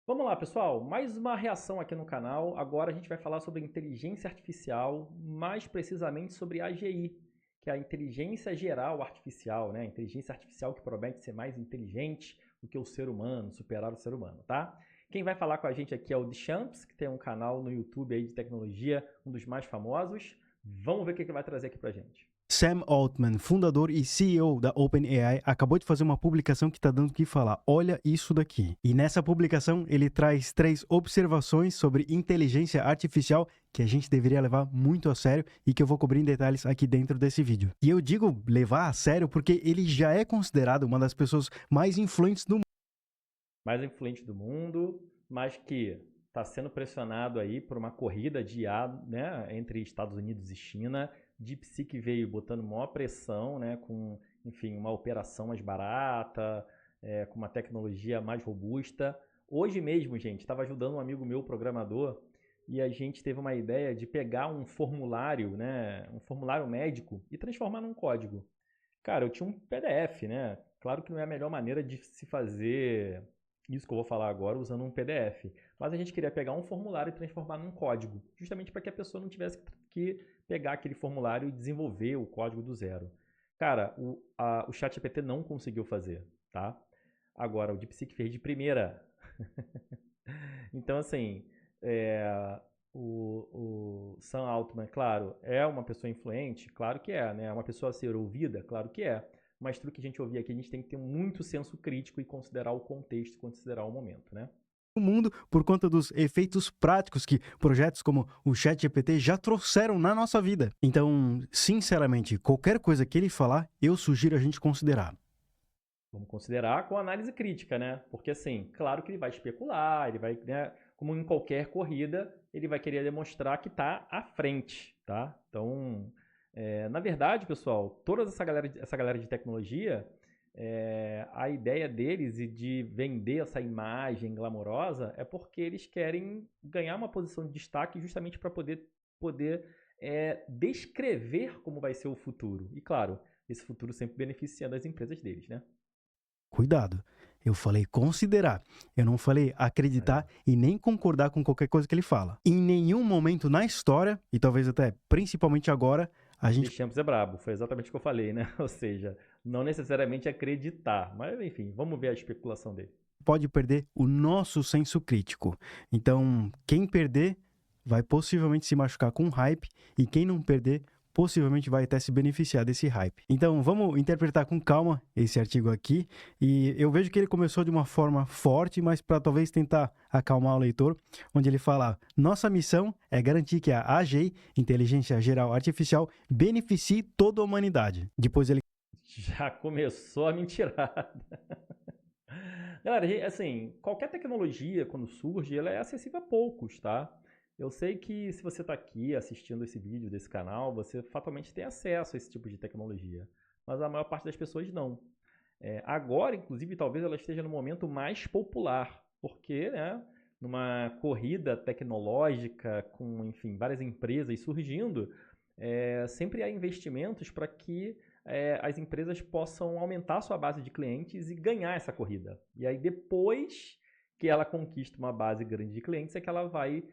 Vamos lá, pessoal. Mais uma reação aqui no canal. Agora a gente vai falar sobre inteligência artificial, mais precisamente sobre AGI, que é a inteligência geral artificial, né? A inteligência artificial que promete ser mais inteligente do que o ser humano, superar o ser humano, tá? Quem vai falar com a gente aqui é o Deschamps, que tem um canal no YouTube aí de tecnologia, um dos mais famosos. Vamos ver o que ele vai trazer aqui pra gente. Sam Altman, fundador e CEO da OpenAI, acabou de fazer uma publicação que está dando o que falar. Olha isso daqui. E nessa publicação ele traz 3 observações sobre inteligência artificial que a gente deveria levar muito a sério e que eu vou cobrir em detalhes aqui dentro desse vídeo. E eu digo levar a sério porque ele já é considerado uma das pessoas mais influentes do mundo. Mais influente do mundo, mas que está sendo pressionado aí por uma corrida de IA, né, entre Estados Unidos e China. DeepSeek veio botando maior pressão, né, com, enfim, uma operação mais barata, com uma tecnologia mais robusta. Hoje mesmo, gente, estava ajudando um amigo meu, programador, e a gente teve uma ideia de pegar um formulário, né, um formulário médico e transformar num código. Cara, eu tinha um PDF, né? Claro que não é a melhor maneira de se fazer isso que eu vou falar agora usando um PDF. Mas a gente queria pegar um formulário e transformar num código, justamente para que a pessoa não tivesse que pegar aquele formulário e desenvolver o código do zero. Cara, o ChatGPT não conseguiu fazer, tá? Agora, o DeepSeek fez de primeira. Então, assim, é, o Sam Altman, claro, é uma pessoa influente? Claro que é, né? É uma pessoa a ser ouvida? Claro que é. Mas tudo que a gente ouvir aqui, a gente tem que ter muito senso crítico e considerar o contexto, considerar o momento, né? No mundo por conta dos efeitos práticos que projetos como o ChatGPT já trouxeram na nossa vida. Então, sinceramente, qualquer coisa que ele falar, eu sugiro a gente considerar. Vamos considerar com análise crítica, né? Porque, assim, claro que ele vai especular, ele vai, né, como em qualquer corrida, ele vai querer demonstrar que está à frente, tá? Então, na verdade, pessoal, toda essa galera de tecnologia, a ideia deles e de vender essa imagem glamourosa é porque eles querem ganhar uma posição de destaque justamente para poder descrever como vai ser o futuro. E, claro, esse futuro sempre beneficiando as empresas deles, né? Cuidado. Eu falei considerar. Eu não falei Aí. acreditar e nem concordar com qualquer coisa que ele fala. Em nenhum momento na história, e talvez até principalmente agora, a gente Deschamps é brabo, foi exatamente o que eu falei, né? Ou seja, não necessariamente acreditar, mas enfim, vamos ver a especulação dele. pode perder o nosso senso crítico. Então, quem perder vai possivelmente se machucar com hype e quem não perder possivelmente vai até se beneficiar desse hype. Então, vamos interpretar com calma esse artigo aqui. E eu vejo que ele começou de uma forma forte, mas para talvez tentar acalmar o leitor, onde ele fala: nossa missão é garantir que a AGI, Inteligência Geral Artificial, beneficie toda a humanidade. Depois ele Já começou a mentirada. Galera, assim, qualquer tecnologia, quando surge, ela é acessível a poucos, tá? Eu sei que se você está aqui assistindo esse vídeo desse canal, você fatalmente tem acesso a esse tipo de tecnologia. Mas a maior parte das pessoas não. Agora, inclusive, talvez ela esteja no momento mais popular, porque, né, numa corrida tecnológica com, enfim, várias empresas surgindo, sempre há investimentos para que as empresas possam aumentar a sua base de clientes e ganhar essa corrida. E aí, depois que ela conquista uma base grande de clientes, é que ela vai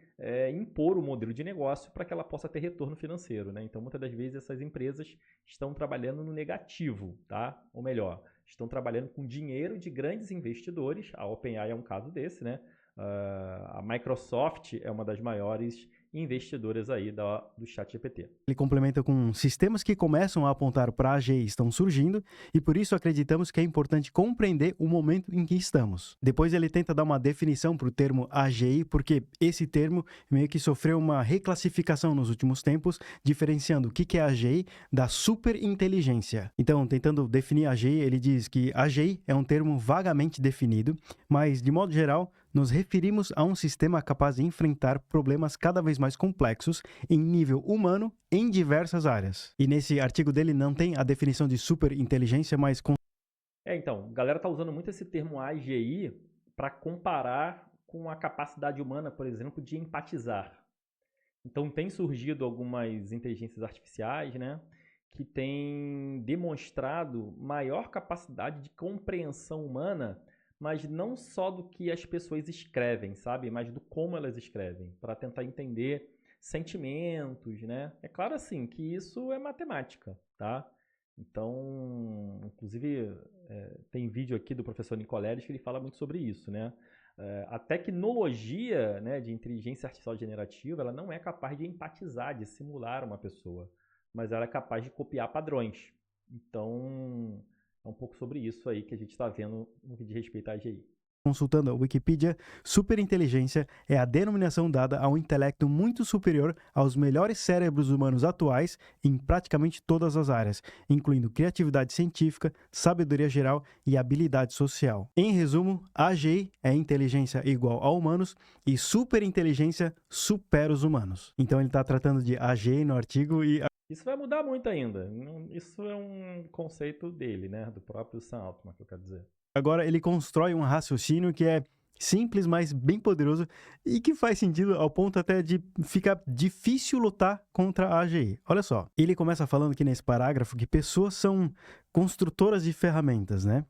impor o modelo de negócio para que ela possa ter retorno financeiro, né? Então, muitas das vezes, essas empresas estão trabalhando no negativo, tá? Ou melhor, estão trabalhando com dinheiro de grandes investidores. A OpenAI é um caso desse, né? A Microsoft é uma das maiores investidoras aí do ChatGPT. complementa com sistemas que começam a apontar para a AGI estão surgindo e por isso acreditamos que é importante compreender o momento em que estamos. Depois ele tenta dar uma definição para o termo AGI, porque esse termo meio que sofreu uma reclassificação nos últimos tempos, diferenciando o que é AGI da superinteligência. Então, tentando definir AGI, ele diz que AGI é um termo vagamente definido, mas de modo geral, nos referimos a um sistema capaz de enfrentar problemas cada vez mais complexos em nível humano em diversas áreas. E nesse artigo dele não tem a definição de superinteligência, mas Então, a galera tá usando muito esse termo AGI para comparar com a capacidade humana, por exemplo, de empatizar. Então, tem surgido algumas inteligências artificiais, né, que têm demonstrado maior capacidade de compreensão humana mas não só do que as pessoas escrevem, sabe? Mas do como elas escrevem, para tentar entender sentimentos, né? É claro assim que isso é matemática, tá? Então, inclusive, tem vídeo aqui do professor Nicoleles que ele fala muito sobre isso, né? A tecnologia, né, de inteligência artificial generativa, ela não é capaz de empatizar, de simular uma pessoa, mas ela é capaz de copiar padrões. Então, é um pouco sobre isso aí que a gente está vendo no que diz respeito à AGI. Consultando a Wikipedia, superinteligência é a denominação dada a um intelecto muito superior aos melhores cérebros humanos atuais em praticamente todas as áreas, incluindo criatividade científica, sabedoria geral e habilidade social. Em resumo, AGI é inteligência igual a humanos e superinteligência supera os humanos. Então ele está tratando de AGI no artigo e Isso vai mudar muito ainda. Isso é um conceito dele, né? Do próprio Sam Altman, que eu quero dizer. agora ele constrói um raciocínio que é simples, mas bem poderoso e que faz sentido ao ponto até de ficar difícil lutar contra a AGI. Olha só, ele começa falando aqui nesse parágrafo que pessoas são construtoras de ferramentas, né?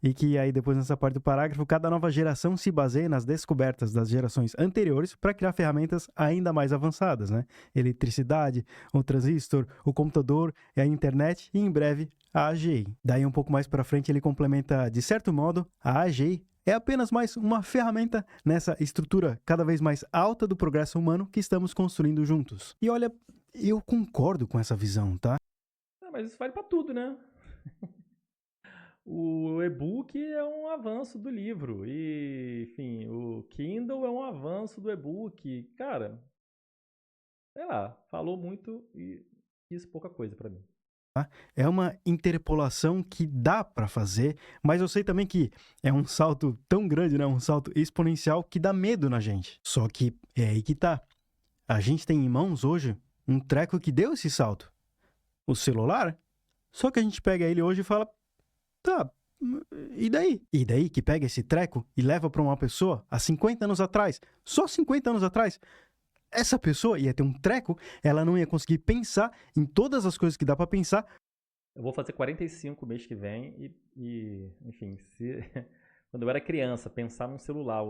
E que aí depois nessa parte do parágrafo, cada nova geração se baseia nas descobertas das gerações anteriores para criar ferramentas ainda mais avançadas, né? Eletricidade, o transistor, o computador, a internet e em breve a AGI. Daí um pouco mais para frente ele complementa, de certo modo, a AGI é apenas mais uma ferramenta nessa estrutura cada vez mais alta do progresso humano que estamos construindo juntos. E olha, eu concordo com essa visão, tá? Mas isso vale para tudo, né? O e-book é um avanço do livro. E, enfim, o Kindle é um avanço do e-book. Cara, sei lá, falou muito e disse pouca coisa para mim. É uma interpolação que dá para fazer, mas eu sei também que é um salto tão grande, né? Um salto exponencial que dá medo na gente. Só que é aí que tá. A gente tem em mãos hoje um treco que deu esse salto. O celular. Só que a gente pega ele hoje e fala, tá, e daí? E daí que pega esse treco e leva para uma pessoa há 50 anos atrás, só 50 anos atrás, essa pessoa ia ter um treco, ela não ia conseguir pensar em todas as coisas que dá para pensar. Eu vou fazer 45 mês que vem enfim, quando eu era criança, pensar num celular,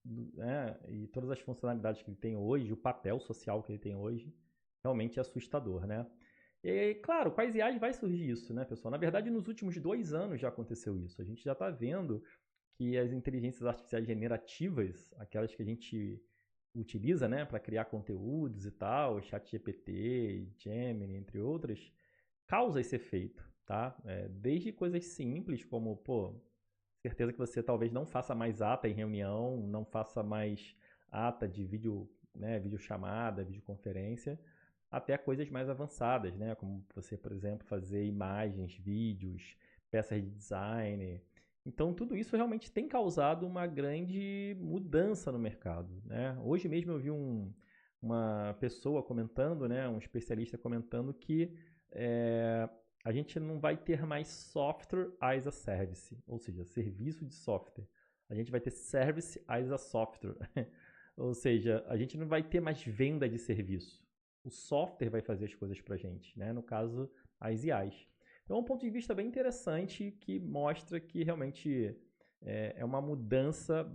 né, e todas as funcionalidades que ele tem hoje, o papel social que ele tem hoje, realmente é assustador, né? E, claro, com as IAs vai surgir isso, né, pessoal? Na verdade, nos últimos 2 anos já aconteceu isso. A gente já está vendo que as inteligências artificiais generativas, aquelas que a gente utiliza, né, para criar conteúdos e tal, ChatGPT, Gemini, entre outras, causa esse efeito, tá? Desde coisas simples como, pô, certeza que você talvez não faça mais ata em reunião, não faça mais ata de vídeo, né, videochamada, videoconferência, até coisas mais avançadas, né, como você, por exemplo, fazer imagens, vídeos, peças de design. Então, tudo isso realmente tem causado uma grande mudança no mercado, né? Hoje mesmo eu vi uma pessoa comentando, né, um especialista comentando que a gente não vai ter mais software as a service, ou seja, serviço de software. A gente vai ter service as a software. Ou seja, a gente não vai ter mais venda de serviço. O software vai fazer as coisas para a gente, né? No caso, as IAs. Então, é um ponto de vista bem interessante que mostra que realmente é uma mudança,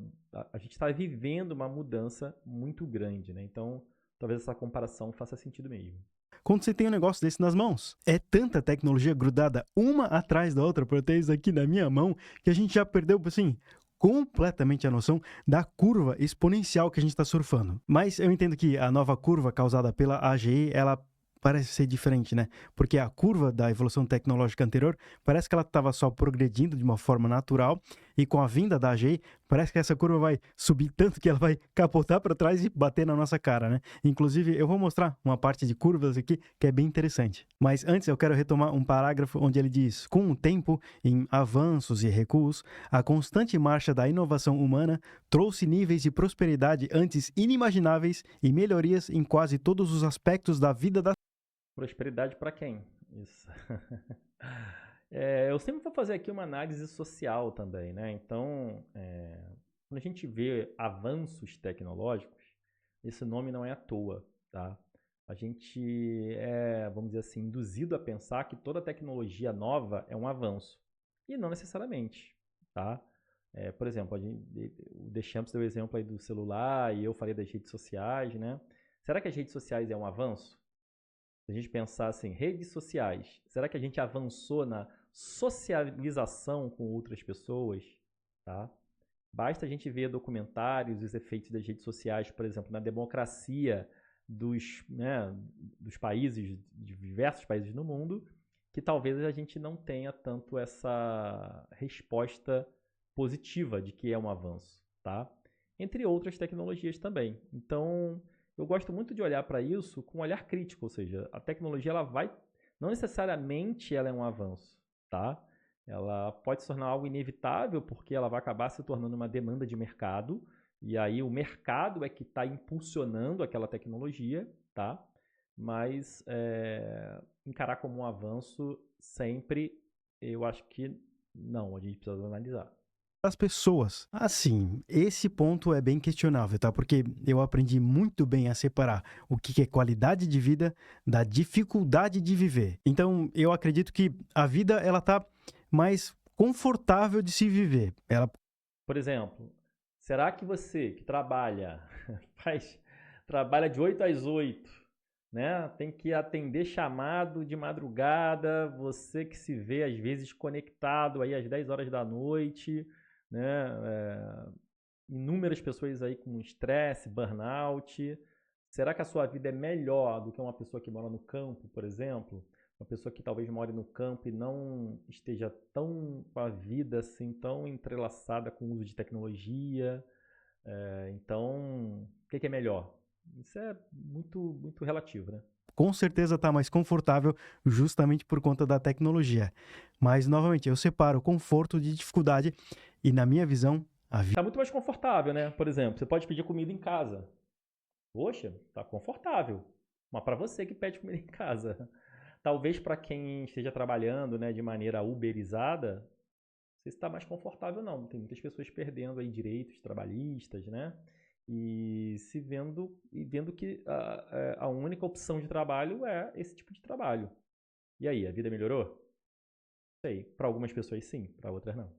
a gente está vivendo uma mudança muito grande, né? Então, talvez essa comparação faça sentido mesmo. Quando você tem um negócio desse nas mãos, é tanta tecnologia grudada uma atrás da outra, para ter isso aqui na minha mão, que a gente já perdeu, assim, completamente a noção da curva exponencial que a gente está surfando. Mas eu entendo que a nova curva causada pela AGI, ela parece ser diferente, né? Porque a curva da evolução tecnológica anterior parece que ela estava só progredindo de uma forma natural e com a vinda da AGI, parece que essa curva vai subir tanto que ela vai capotar para trás e bater na nossa cara, né? Inclusive, eu vou mostrar uma parte de curvas aqui que é bem interessante. Mas antes eu quero retomar um parágrafo onde ele diz: com o tempo, em avanços e recuos, a constante marcha da inovação humana trouxe níveis de prosperidade antes inimagináveis e melhorias em quase todos os aspectos da vida da Prosperidade para quem? Isso. Eu sempre vou fazer aqui uma análise social também, né? Então, quando a gente vê avanços tecnológicos, esse nome não é à toa, tá? A gente vamos dizer assim, induzido a pensar que toda tecnologia nova é um avanço. E não necessariamente, tá? Por exemplo, o Deschamps deu o exemplo aí do celular e eu falei das redes sociais, né? Será que as redes sociais é um avanço? Se a gente pensar assim, redes sociais, será que a gente avançou na socialização com outras pessoas? Tá? Basta a gente ver documentários, os efeitos das redes sociais, por exemplo, na democracia dos países, de diversos países no mundo, que talvez a gente não tenha tanto essa resposta positiva de que é um avanço, tá? Entre outras tecnologias também. Então, eu gosto muito de olhar para isso com um olhar crítico, ou seja, a tecnologia não necessariamente ela é um avanço, tá? Ela pode se tornar algo inevitável porque ela vai acabar se tornando uma demanda de mercado e aí o mercado é que está impulsionando aquela tecnologia, tá? Mas encarar como um avanço sempre, eu acho que não, a gente precisa analisar. Das pessoas. Assim, esse ponto é bem questionável, tá? Porque eu aprendi muito bem a separar o que é qualidade de vida da dificuldade de viver. Então, eu acredito que a vida, ela tá mais confortável de se viver. Por exemplo, será que você que trabalha, trabalha de 8 às 8, né? Tem que atender chamado de madrugada, você que se vê às vezes conectado aí às 10 horas da noite, né? Inúmeras pessoas aí com estresse, burnout. Será que a sua vida é melhor do que uma pessoa que mora no campo, por exemplo? Uma pessoa que talvez more no campo e não esteja tão com a vida assim, tão entrelaçada com o uso de tecnologia. Então, o que é melhor? Isso é muito, muito relativo, né? Com certeza está mais confortável justamente por conta da tecnologia. Mas, novamente, eu separo conforto de dificuldade e, na minha visão, a vida... Está muito mais confortável, né? Por exemplo, você pode pedir comida em casa. Poxa, tá confortável. Mas para você que pede comida em casa. Talvez para quem esteja trabalhando, né, de maneira uberizada, não sei se está mais confortável não. Tem muitas pessoas perdendo aí direitos trabalhistas, né? E vendo que a única opção de trabalho é esse tipo de trabalho. E aí, a vida melhorou? Sei. Para algumas pessoas sim, para outras não.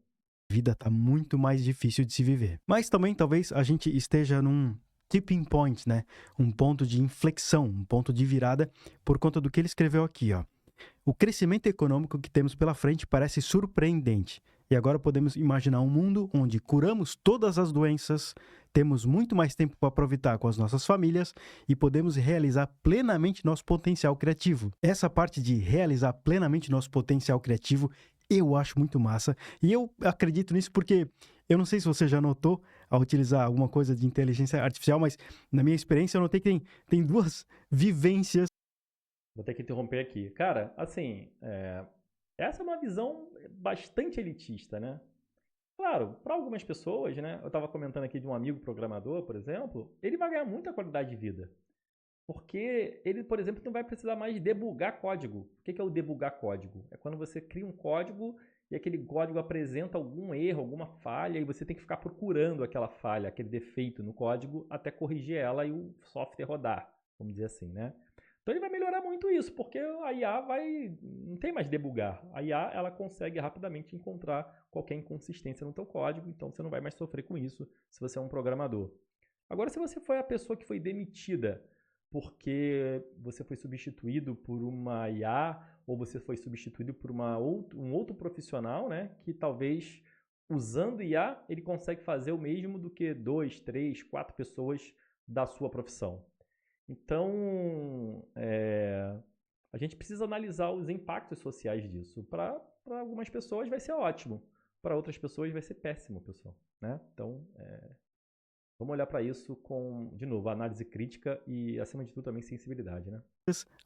A vida está muito mais difícil de se viver. Mas também talvez a gente esteja num tipping point, né? Um ponto de inflexão, um ponto de virada por conta do que ele escreveu aqui, ó. O crescimento econômico que temos pela frente parece surpreendente. E agora podemos imaginar um mundo onde curamos todas as doenças, temos muito mais tempo para aproveitar com as nossas famílias e podemos realizar plenamente nosso potencial criativo. Essa parte de realizar plenamente nosso potencial criativo eu acho muito massa. E eu acredito nisso porque eu não sei se você já notou ao utilizar alguma coisa de inteligência artificial, mas na minha experiência eu notei que tem duas vivências. Vou ter que interromper aqui. Cara, assim, essa é uma visão bastante elitista, né? Claro, para algumas pessoas, né? Eu estava comentando aqui de um amigo programador, por exemplo, ele vai ganhar muita qualidade de vida. Porque ele, por exemplo, não vai precisar mais debugar código. O que é o debugar código? É quando você cria um código e aquele código apresenta algum erro, alguma falha, e você tem que ficar procurando aquela falha, aquele defeito no código, até corrigir ela e o software rodar, vamos dizer assim, né? Então ele vai melhorar muito isso, porque a IA não tem mais debugar. A IA ela consegue rapidamente encontrar qualquer inconsistência no teu código, então você não vai mais sofrer com isso se você é um programador. Agora, se você foi a pessoa que foi demitida porque você foi substituído por uma IA ou você foi substituído por um outro profissional, né, que talvez usando IA ele consegue fazer o mesmo do que 2, 3, 4 pessoas da sua profissão. Então, a gente precisa analisar os impactos sociais disso. Para algumas pessoas vai ser ótimo, para outras pessoas vai ser péssimo, pessoal. Né? Então, vamos olhar para isso com, de novo, análise crítica e, acima de tudo, também sensibilidade. Né?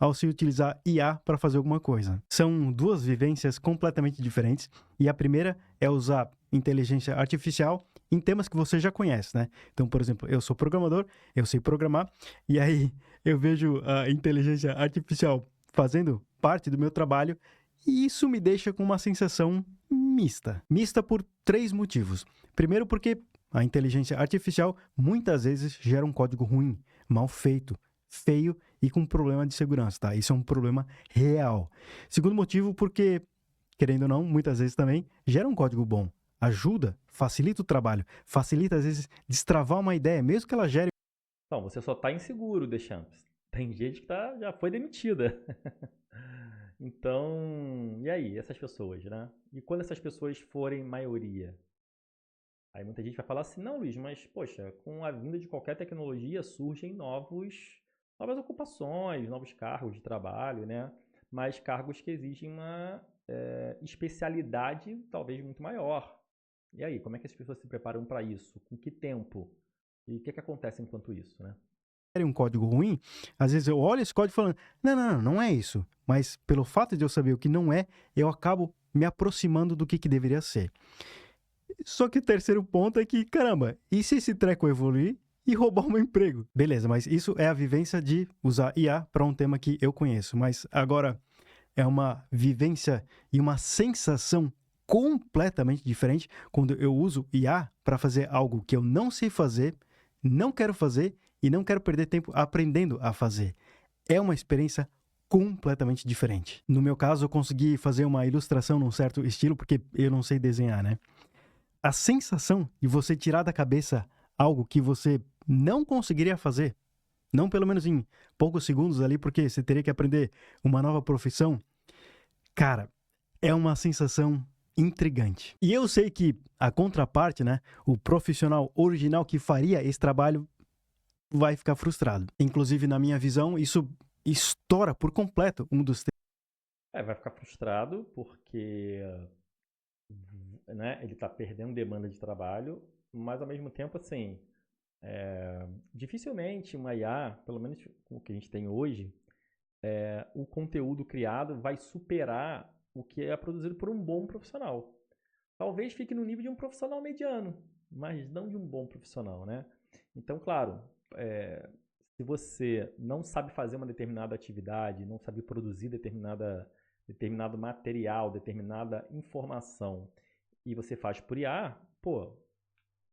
Ao se utilizar IA para fazer alguma coisa. São duas vivências completamente diferentes. E a primeira é usar inteligência artificial em temas que você já conhece, né? Então, por exemplo, eu sou programador, eu sei programar, e aí eu vejo a inteligência artificial fazendo parte do meu trabalho, e isso me deixa com uma sensação mista. Mista por 3 motivos. Primeiro, porque a inteligência artificial muitas vezes gera um código ruim, mal feito, feio e com problema de segurança, tá? Isso é um problema real. Segundo motivo, porque, querendo ou não, muitas vezes também gera um código bom. ajuda, facilita o trabalho, facilita, às vezes, destravar uma ideia, mesmo que ela gere. Então, você só está inseguro, Deschamps. Tem gente que já foi demitida. Então, e aí, essas pessoas, né? E quando essas pessoas forem maioria? Aí muita gente vai falar assim, não, Luiz, mas, poxa, com a vinda de qualquer tecnologia surgem novas ocupações, novos cargos de trabalho, né? Mas cargos que exigem uma especialidade talvez muito maior. E aí, como é que as pessoas se preparam para isso? Com que tempo? E o que acontece enquanto isso, né? Um código ruim, às vezes eu olho esse código falando, não é isso. Mas pelo fato de eu saber o que não é, eu acabo me aproximando do que deveria ser. Só que o terceiro ponto é que, caramba, e se esse treco evoluir e roubar o meu emprego? Beleza, mas isso é a vivência de usar IA para um tema que eu conheço. Mas agora é uma vivência e uma sensação completamente diferente quando eu uso IA para fazer algo que eu não sei fazer, não quero fazer e não quero perder tempo aprendendo a fazer. É uma experiência completamente diferente. No meu caso, eu consegui fazer uma ilustração num certo estilo, porque eu não sei desenhar, né? A sensação de você tirar da cabeça algo que você não conseguiria fazer, não pelo menos em poucos segundos ali, porque você teria que aprender uma nova profissão, cara, é uma sensação intrigante. E eu sei que a contraparte, né, o profissional original que faria esse trabalho vai ficar frustrado. Inclusive, na minha visão, isso estoura por completo um dos vai ficar frustrado porque né, ele está perdendo demanda de trabalho, mas ao mesmo tempo, assim, dificilmente uma IA, pelo menos o que a gente tem hoje, o conteúdo criado vai superar o que é produzido por um bom profissional. Talvez fique no nível de um profissional mediano, mas não de um bom profissional, né? Então, claro, se você não sabe fazer uma determinada atividade, não sabe produzir determinado material, determinada informação, e você faz por IA,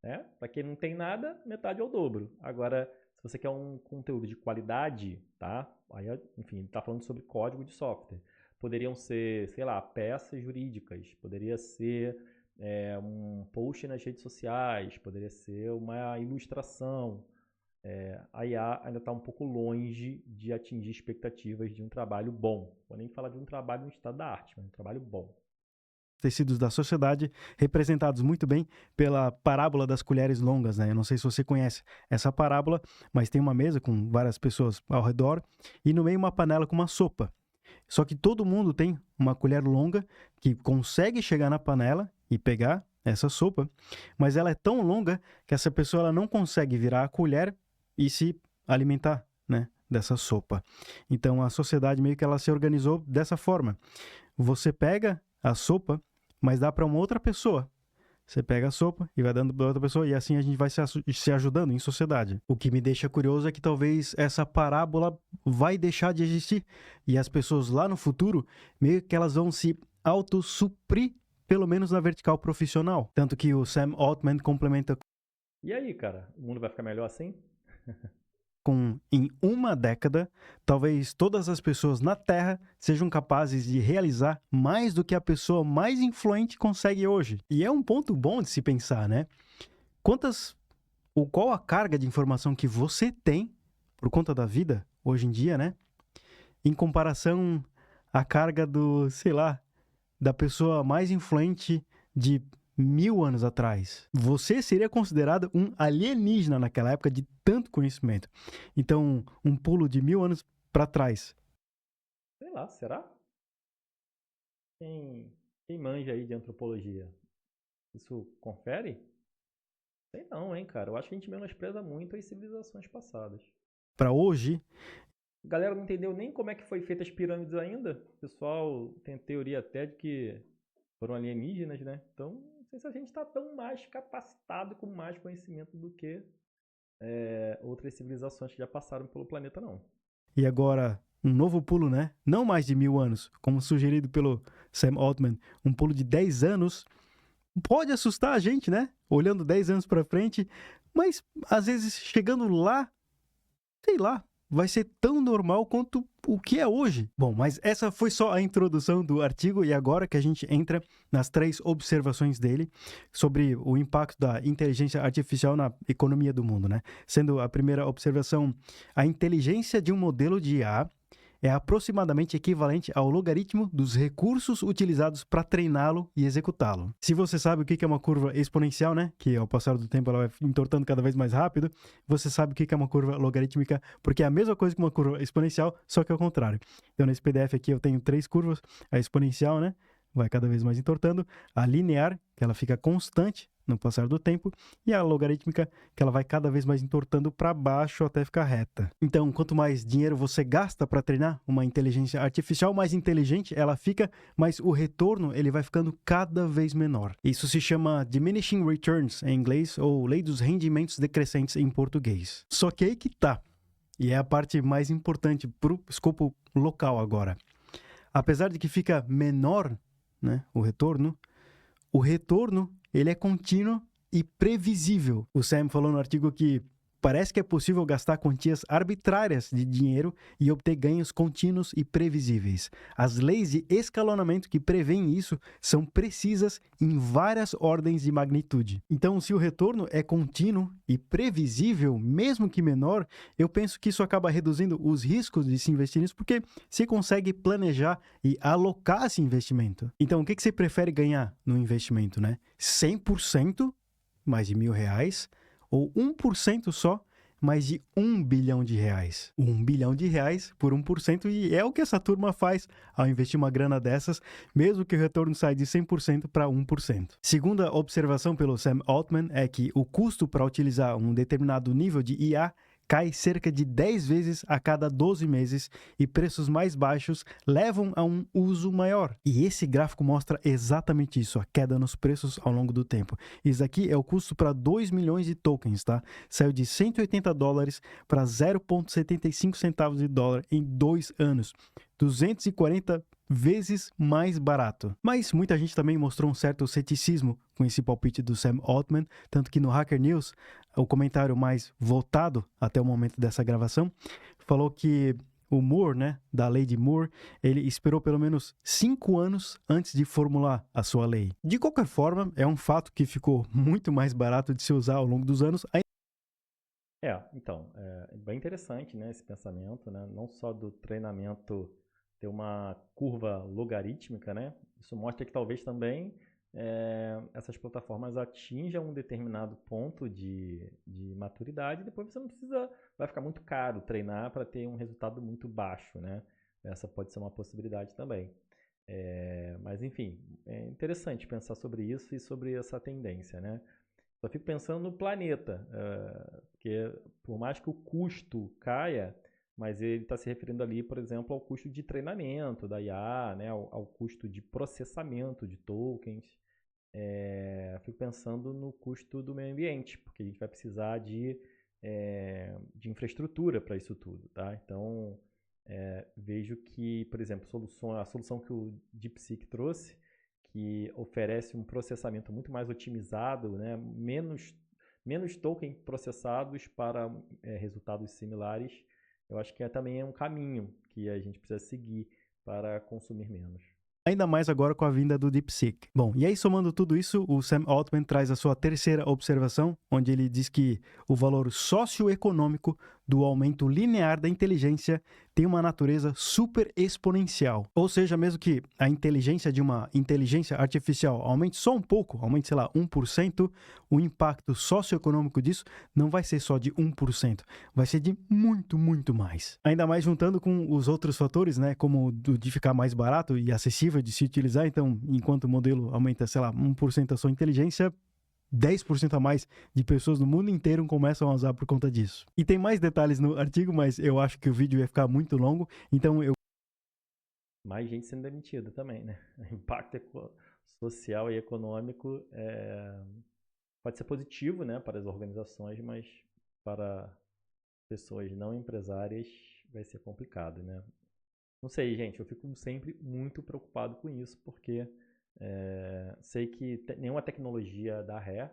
né? Para quem não tem nada, metade é o dobro. Agora, se você quer um conteúdo de qualidade, tá? Aí, enfim, ele está falando sobre código de software. Poderiam ser, sei lá, peças jurídicas, poderia ser um post nas redes sociais, poderia ser uma ilustração. A IA ainda está um pouco longe de atingir expectativas de um trabalho bom. Vou nem falar de um trabalho no estado da arte, mas um trabalho bom. Tecidos da sociedade, representados muito bem pela parábola das colheres longas, né? Eu não sei se você conhece essa parábola, mas tem uma mesa com várias pessoas ao redor e no meio uma panela com uma sopa. Só que todo mundo tem uma colher longa que consegue chegar na panela e pegar essa sopa, mas ela é tão longa que essa pessoa ela não consegue virar a colher e se alimentar, né, dessa sopa. Então a sociedade meio que ela se organizou dessa forma. Você pega a sopa, mas dá para uma outra pessoa. Você pega a sopa e vai dando para outra pessoa e assim a gente vai se ajudando em sociedade. O que me deixa curioso é que talvez essa parábola vai deixar de existir e as pessoas lá no futuro meio que elas vão se autossuprir, pelo menos na vertical profissional. Tanto que o Sam Altman complementa. E aí, cara, o mundo vai ficar melhor assim? Em uma década, talvez todas as pessoas na Terra sejam capazes de realizar mais do que a pessoa mais influente consegue hoje. E é um ponto bom de se pensar, né? Qual a carga de informação que você tem por conta da vida hoje em dia, né? Em comparação à carga da pessoa mais influente de 1000 anos atrás. Você seria considerado um alienígena naquela época de tanto conhecimento. Então, um pulo de 1000 anos para trás. Sei lá, será? Quem manja aí de antropologia? Isso confere? Sei não, hein, cara. Eu acho que a gente menospreza muito as civilizações passadas. Para hoje... A galera não entendeu nem como é que foi feita as pirâmides ainda. O pessoal tem teoria até de que foram alienígenas, né? Então, não sei se a gente está tão mais capacitado com mais conhecimento do que outras civilizações que já passaram pelo planeta, não. E agora, um novo pulo, né? Não mais de 1000 anos, como sugerido pelo Sam Altman, um pulo de 10 anos pode assustar a gente, né? Olhando 10 anos para frente, mas às vezes chegando lá, sei lá, vai ser tão normal quanto o que é hoje. Bom, mas essa foi só a introdução do artigo e agora que a gente entra nas 3 observações dele sobre o impacto da inteligência artificial na economia do mundo, né? Sendo a primeira observação, a inteligência de um modelo de IA é aproximadamente equivalente ao logaritmo dos recursos utilizados para treiná-lo e executá-lo. Se você sabe o que é uma curva exponencial, né, que ao passar do tempo ela vai entortando cada vez mais rápido, você sabe o que é uma curva logarítmica, porque é a mesma coisa que uma curva exponencial, só que ao contrário. Então nesse PDF aqui eu tenho 3 curvas, a exponencial, né, vai cada vez mais entortando, a linear, que ela fica constante no passar do tempo, e a logarítmica, que ela vai cada vez mais entortando para baixo até ficar reta. Então, quanto mais dinheiro você gasta para treinar uma inteligência artificial, mais inteligente ela fica, mas o retorno ele vai ficando cada vez menor. Isso se chama diminishing returns em inglês, ou lei dos rendimentos decrescentes em português. Só que aí que tá, e é a parte mais importante para o escopo local agora. Apesar de que fica menor, né, o retorno ele é contínuo e previsível. O Sam falou no artigo que parece que é possível gastar quantias arbitrárias de dinheiro e obter ganhos contínuos e previsíveis. As leis de escalonamento que prevêem isso são precisas em várias ordens de magnitude. Então, se o retorno é contínuo e previsível, mesmo que menor, eu penso que isso acaba reduzindo os riscos de se investir nisso, porque se consegue planejar e alocar esse investimento. Então, o que você prefere ganhar no investimento, né? 100%, mais de R$1.000, ou 1% só, mais de R$1 bilhão. R$1 bilhão por 1%, e é o que essa turma faz ao investir uma grana dessas, mesmo que o retorno saia de 100% para 1%. Segunda observação pelo Sam Altman é que o custo para utilizar um determinado nível de IA cai cerca de 10 vezes a cada 12 meses e preços mais baixos levam a um uso maior. E esse gráfico mostra exatamente isso, a queda nos preços ao longo do tempo. Isso aqui é o custo para 2 milhões de tokens, tá? Saiu de $180 para 0,75 centavos de dólar em 2 anos. 240 vezes mais barato. Mas muita gente também mostrou um certo ceticismo com esse palpite do Sam Altman, tanto que no Hacker News, o comentário mais votado até o momento dessa gravação, falou que o Moore, né, da lei de Moore, ele esperou pelo menos 5 anos antes de formular a sua lei. De qualquer forma, é um fato que ficou muito mais barato de se usar ao longo dos anos. Então, é bem interessante, né, esse pensamento, né, não só do treinamento ter uma curva logarítmica, né, isso mostra que talvez também essas plataformas atinjam um determinado ponto de maturidade e depois você não precisa, vai ficar muito caro treinar para ter um resultado muito baixo, né, essa pode ser uma possibilidade também. Mas enfim, é interessante pensar sobre isso e sobre essa tendência, né. Só fico pensando no planeta, porque por mais que o custo caia, mas ele está se referindo ali, por exemplo, ao custo de treinamento da IA, né, ao custo de processamento de tokens. Fico pensando no custo do meio ambiente, porque a gente vai precisar de infraestrutura para isso tudo, tá? Então, vejo que, por exemplo, a solução que o DeepSeek trouxe, que oferece um processamento muito mais otimizado, né? menos token processados para resultados similares, eu acho que também é um caminho que a gente precisa seguir para consumir menos. Ainda mais agora com a vinda do DeepSeek. Bom, e aí somando tudo isso, o Sam Altman traz a sua terceira observação, onde ele diz que o valor socioeconômico do aumento linear da inteligência tem uma natureza super exponencial. Ou seja, mesmo que a inteligência de uma inteligência artificial aumente só um pouco, aumente, sei lá, 1%, o impacto socioeconômico disso não vai ser só de 1%, vai ser de muito, muito mais. Ainda mais juntando com os outros fatores, né, como de ficar mais barato e acessível de se utilizar. Então, enquanto o modelo aumenta, sei lá, 1% a sua inteligência, 10% a mais de pessoas no mundo inteiro começam a usar por conta disso. E tem mais detalhes no artigo, mas eu acho que o vídeo ia ficar muito longo, então eu... Mais gente sendo demitida também, né? O impacto social e econômico pode ser positivo, né, para as organizações, mas para pessoas não empresárias vai ser complicado, né? Não sei, gente, eu fico sempre muito preocupado com isso, porque sei que nenhuma tecnologia dá ré,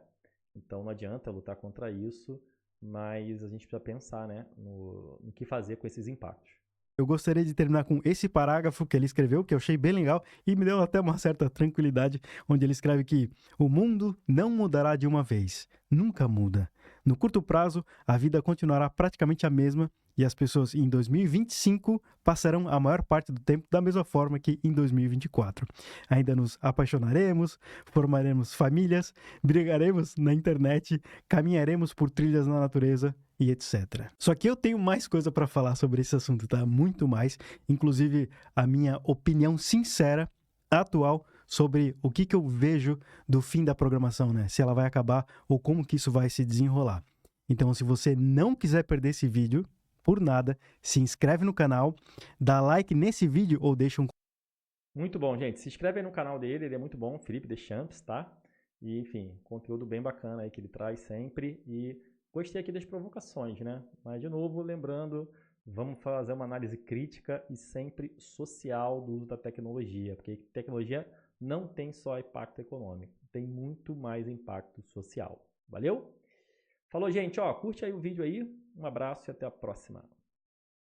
então não adianta lutar contra isso, mas a gente precisa pensar, né, no que fazer com esses impactos. Eu gostaria de terminar com esse parágrafo que ele escreveu, que eu achei bem legal e me deu até uma certa tranquilidade, onde ele escreve que o mundo não mudará de uma vez, nunca muda. No curto prazo, a vida continuará praticamente a mesma e as pessoas em 2025 passarão a maior parte do tempo da mesma forma que em 2024. Ainda nos apaixonaremos, formaremos famílias, brigaremos na internet, caminharemos por trilhas na natureza e etc. Só que eu tenho mais coisa para falar sobre esse assunto, tá? Muito mais, inclusive a minha opinião sincera, atual, sobre o que eu vejo do fim da programação, né? Se ela vai acabar ou como que isso vai se desenrolar. Então, se você não quiser perder esse vídeo, por nada, se inscreve no canal, dá like nesse vídeo ou deixa um... Muito bom, gente. Se inscreve aí no canal dele, ele é muito bom, Felipe Deschamps, tá? E, enfim, conteúdo bem bacana aí que ele traz sempre. E gostei aqui das provocações, né? Mas, de novo, lembrando, vamos fazer uma análise crítica e sempre social do uso da tecnologia, porque tecnologia não tem só impacto econômico, tem muito mais impacto social. Valeu? Falou, gente. Ó, curte aí o vídeo aí. Um abraço e até a próxima.